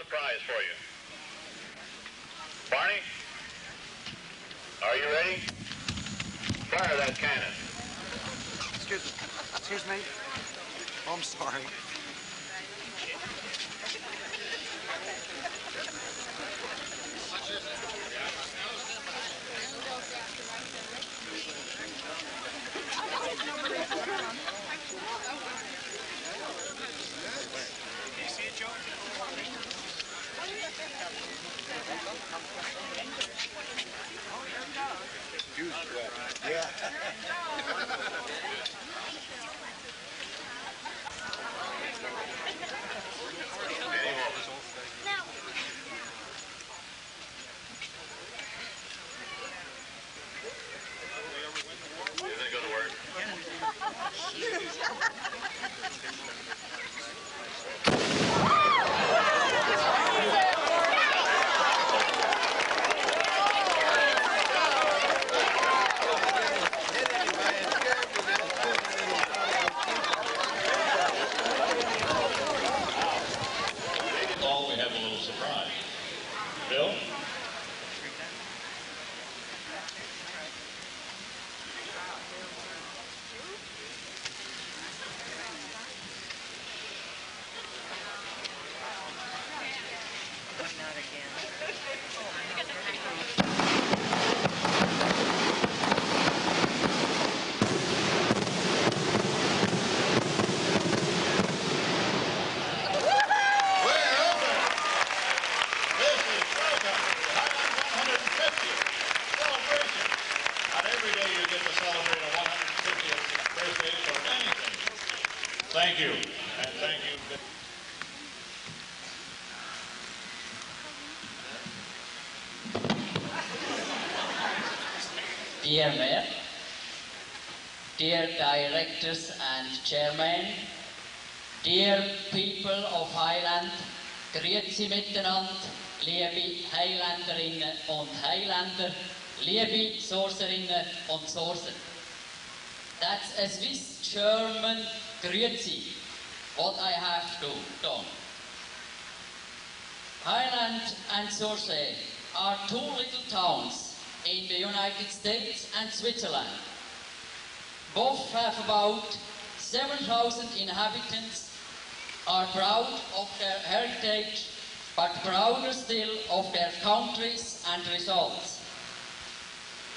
surprise for you. Barney, are you ready? Fire that cannon. Excuse me. Oh, I'm sorry. You see it, Joe? Yeah. Isn't it going to work? All we have a little surprise. Bill? Thank you, and thank you. Dear Mayor, dear directors and chairmen, dear people of Highland, grüezi miteinander, liebe Highlanderinnen und Highlander, liebe Sourcerinnen und Sourcer. That's a Swiss German grüezi, what I have to do. Highland and Source are two little towns in the United States and Switzerland. Both have about 7,000 inhabitants, are proud of their heritage, but prouder still of their countries and results.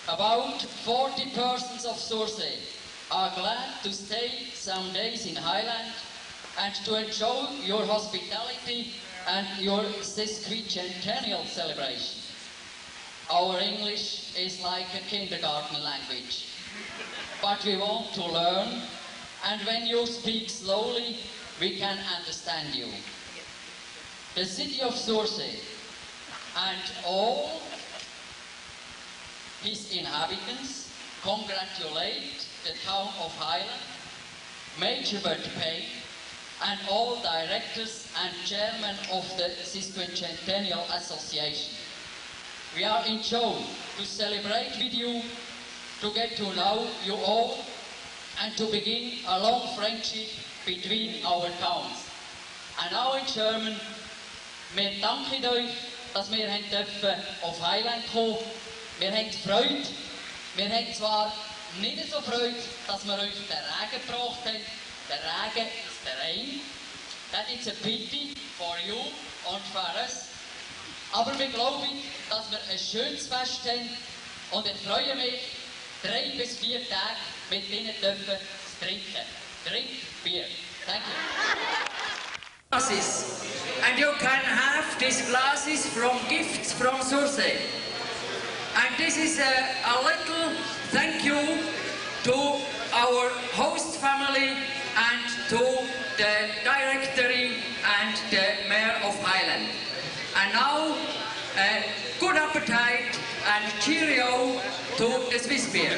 About 40 persons of Source are glad to stay some days in Highland and to enjoy your hospitality and your Sesquicentennial celebration. Our English is like a kindergarten language, but we want to learn, and when you speak slowly, we can understand you. The city of Source and all his inhabitants congratulate the town of Highland, Major Bert Payne, and all directors and chairmen of the Sesquicentennial Association. We are in joy to celebrate with you, to get to know you all, and to begin a long friendship between our towns. And now in German, wir danken euch, dass wir auf Highland kommen. Wir haben Freude. Wir haben zwar nicht so Freude, dass wir euch den Regen gebracht haben. Der Regen ist der Rain. That is a pity for you and for us. Aber wir glauben, dass wir ein schönes Fest haben und ich freue mich, 3 bis 4 Tage mit ihnen dürfen zu trinken. Drink beer. Thank you. Glasses. And you can have these glasses from gifts from Source. And this is a little thank you to our host family and to the directory and the mayor of Highland. And now, good appetite and cheerio to the Swiss beer.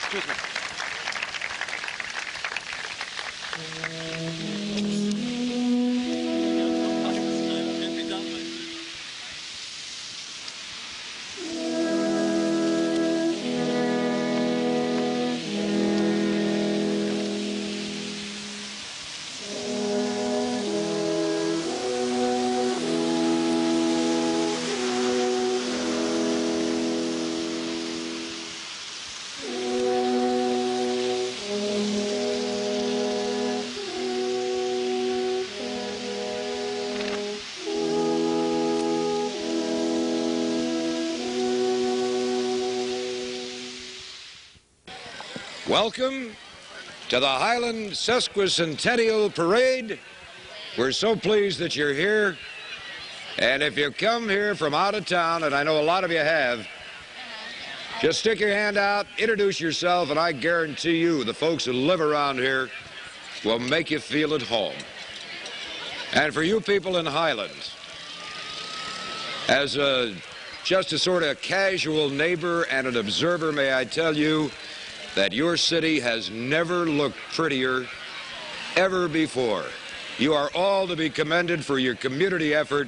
Excuse me. Welcome to the Highland Sesquicentennial Parade. We're so pleased that you're here. And if you come here from out of town, and I know a lot of you have, just stick your hand out, introduce yourself, and I guarantee you the folks who live around here will make you feel at home. And for you people in Highland, as just a sort of casual neighbor and an observer, may I tell you that your city has never looked prettier ever before. You are all to be commended for your community effort.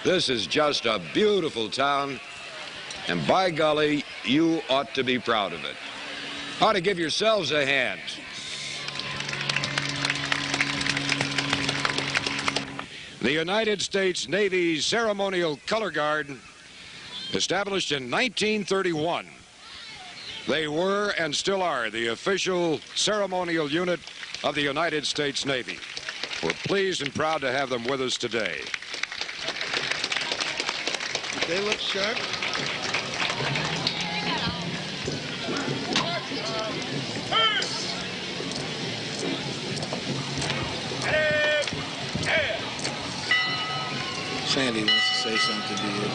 This is just a beautiful town, and by golly, you ought to be proud of it. Ought to give yourselves a hand. The United States Navy's Ceremonial Color Guard, established in 1931. They were and still are the official ceremonial unit of the United States Navy. We're pleased and proud to have them with us today. They look sharp. Sandy wants to say something to you.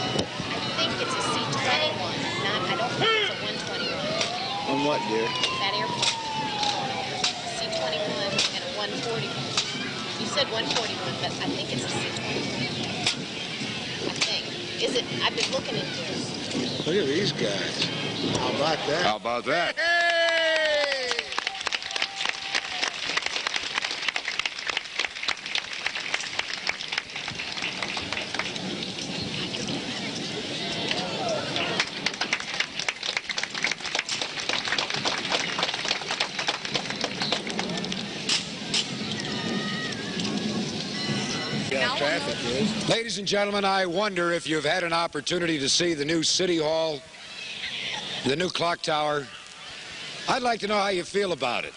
I think it's a C-21. I don't think it's a 121. On what, dear? That airplane going over. C-21 and a 141. You said 141, but I think it's a C-21. I think. Is it? I've been looking into it. Look at these guys. How about that? How about that? Traffic is. Ladies and gentlemen, I wonder if you've had an opportunity to see the new City Hall, the new clock tower. I'd like to know how you feel about it.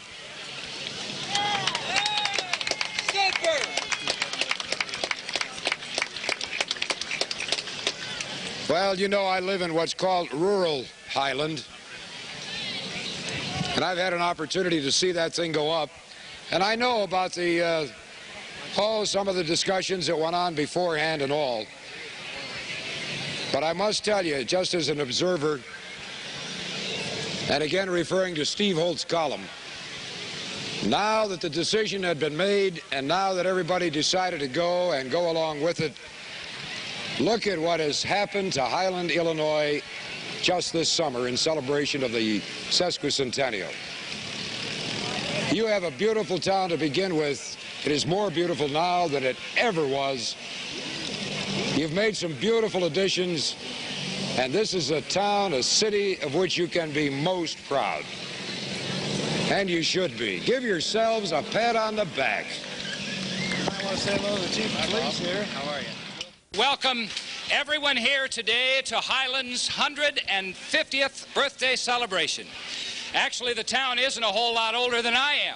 Well, you know, I live in what's called rural Highland, and I've had an opportunity to see that thing go up, and I know about the some of the discussions that went on beforehand and all. But I must tell you, just as an observer, and again referring to Steve Holt's column, now that the decision had been made and now that everybody decided to go and go along with it, look at what has happened to Highland, Illinois just this summer in celebration of the Sesquicentennial. You have a beautiful town to begin with. It is more beautiful now than it ever was. You've made some beautiful additions, and this is a town, a city of which you can be most proud. And you should be. Give yourselves a pat on the back. I want to say hello to the Chief of Police here. How are you? Welcome everyone here today to Highland's 150th birthday celebration. Actually, the town isn't a whole lot older than I am.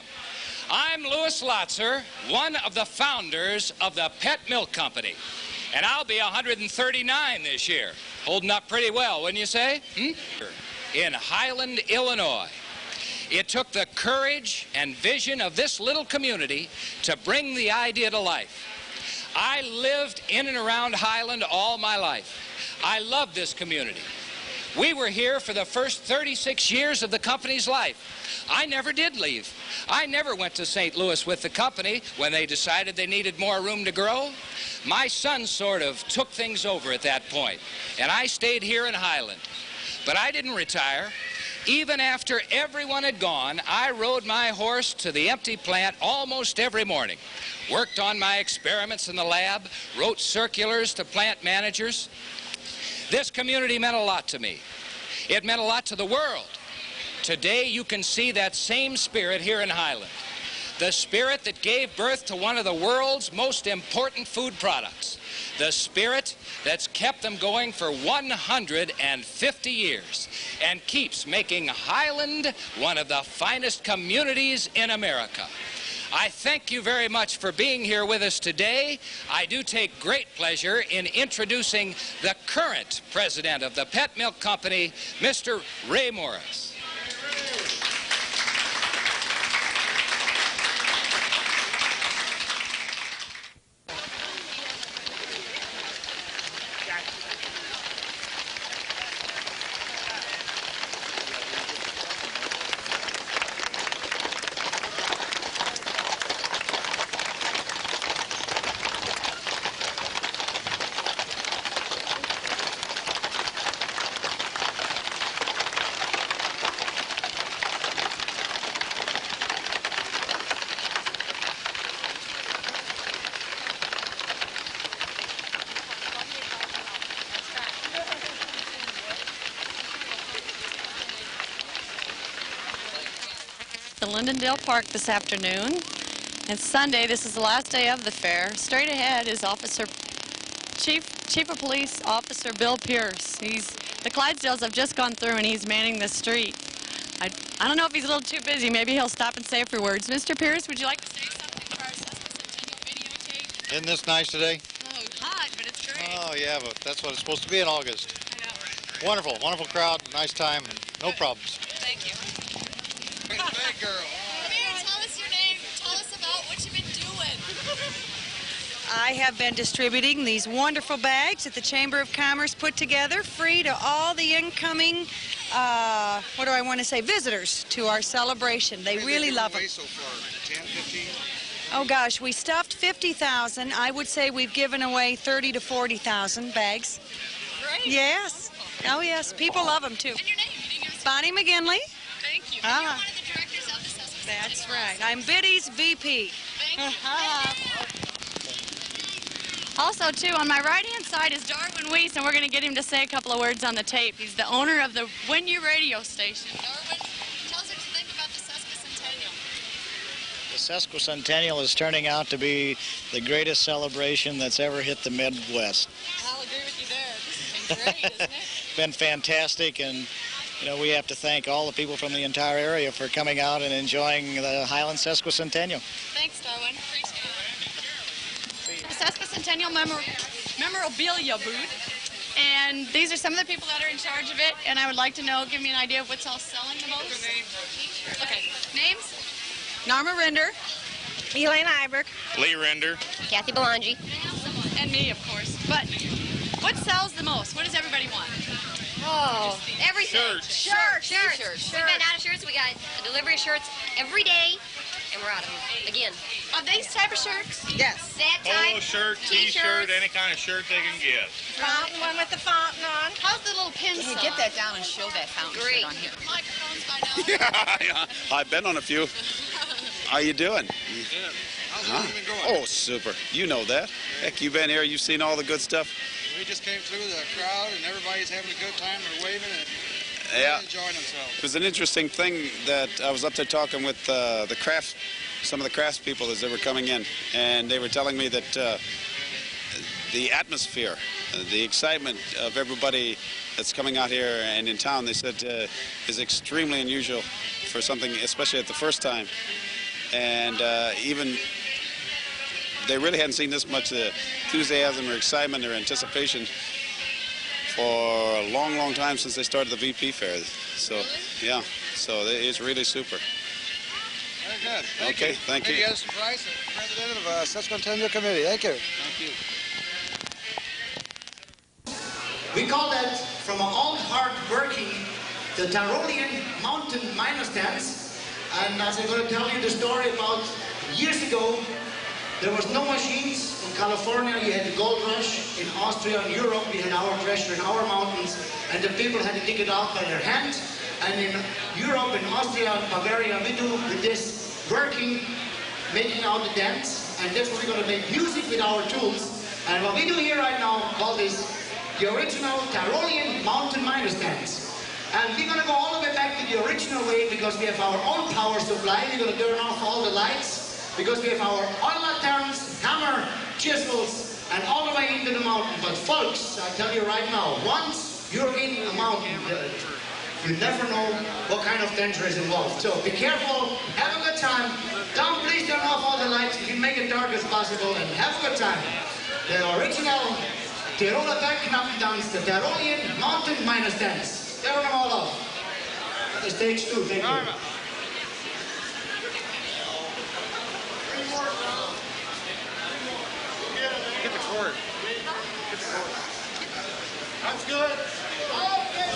I'm Louis Lotzer, one of the founders of the Pet Milk Company, and I'll be 139 this year. Holding up pretty well, wouldn't you say? In Highland, Illinois. It took the courage and vision of this little community to bring the idea to life. I lived in and around Highland all my life. I love this community. We were here for the first 36 years of the company's life. I never did leave. I never went to St. Louis with the company when they decided they needed more room to grow. My son sort of took things over at that point, and I stayed here in Highland. But I didn't retire. Even after everyone had gone, I rode my horse to the empty plant almost every morning, worked on my experiments in the lab, wrote circulars to plant managers. This community meant a lot to me. It meant a lot to the world. Today you can see that same spirit here in Highland. The spirit that gave birth to one of the world's most important food products. The spirit that's kept them going for 150 years and keeps making Highland one of the finest communities in America. I thank you very much for being here with us today. I do take great pleasure in introducing the current president of the Pet Milk Company, Mr. Ray Morris. To Lindendale Park this afternoon. It's Sunday. This is the last day of the fair. Straight ahead is Chief of Police Officer Bill Pierce. The Clydesdales have just gone through and he's manning the street. I don't know if he's a little too busy. Maybe he'll stop and say a few words. Mr. Pierce, would you like to say something for our Sesquicentennial videotape? Isn't this nice today? Oh, hot, but it's great. Oh, yeah, but that's what it's supposed to be in August. I know. Wonderful, wonderful crowd, nice time, and no problems. Thank you. Big girl. Come here, tell us your name. Tell us about what you've been doing. I have been distributing these wonderful bags that the Chamber of Commerce put together, free to all the incoming, what do I want to say, visitors to our celebration. They really love them. So far, 10, 15? Oh gosh, we stuffed 50,000. I would say we've given away 30 to 40,000 bags. Great. Yes. Oh yes, people love them too. And your name? You didn't give us Bonnie McGinley. Thank you. Ah. You're one of the directors of the Sesquicentennial. That's right. I'm Biddy's VP. Thank you. Also, too, on my right-hand side is Darwin Weiss, and we're going to get him to say a couple of words on the tape. He's the owner of the When You radio station. Darwin, tell us what you think about the Sesquicentennial. The Sesquicentennial is turning out to be the greatest celebration that's ever hit the Midwest. I'll agree with you there. This has been great, isn't it? It's been fantastic, and you know, we have to thank all the people from the entire area for coming out and enjoying the Highland Sesquicentennial. Thanks, Darwin. Appreciate it. The Sesquicentennial memorabilia booth. And these are some of the people that are in charge of it, and I would like to know, give me an idea of what's all selling the most. Okay, names? Norma Rinder. Elaine Iberg. Lee Render. Kathy Belangi. And me, of course. But what sells the most? What does everybody want? Oh, everything. Shirts. Shirts. We've been out of shirts. We got a delivery of shirts every day, and we're out of them again. Are these type of shirts? Yes. That Polo type. shirt, T-shirt, any kind of shirt they can get. Fountain one with the fountain on. How's the little pin Can you get that down and show that fountain Great. shirt on here? Microphones by now. Yeah, I've been on a few. How you doing? Good. How's Huh? it even going? Oh, super. You know that. Heck, you've been here. You've seen all the good stuff. We just came through the crowd, and everybody's having a good time. They're waving and Yeah. enjoying themselves. It was an interesting thing that I was up there talking with the craft, some of the crafts people as they were coming in, and they were telling me that the atmosphere, the excitement of everybody that's coming out here and in town, they said is extremely unusual for something, especially at the first time. And even they really hadn't seen this much enthusiasm or excitement or anticipation for a long, long time since they started the VP fair. So, yeah, so it's really super. Very good. Thank Okay, you. thank you. Edison Price, President of Sesquicentennial Committee. Thank you. Thank you. We call that, from all hard working, the Tyrolean mountain miners dance. And as I'm going to tell you the story about years ago, there was no machines. In California, you had the gold rush. In Austria and Europe, we had our treasure in our mountains. And the people had to dig it out by their hand. And in Europe, in Austria, Bavaria, we do with this working, making out the dance, and that's what we're going to make music with our tools. And what we do here right now, called is the original Tyrolean mountain miners dance. And we're going to go all the way back to the original way because we have our own power supply. We're going to turn off all the lights because we have our oil lanterns, hammer, chisels, and all the way into the mountain. But folks, I tell you right now, once you're in a mountain, you never know what kind of danger is involved. So be careful, have a good time. Please turn off all the lights if you make it dark as possible, and have a good time. The original Tiroler Bergknappentanz, the Tyrolean mountain miners dance. Turn them all off. The stage 2, thank you. Get the cord. Get the cord. That's good. Okay.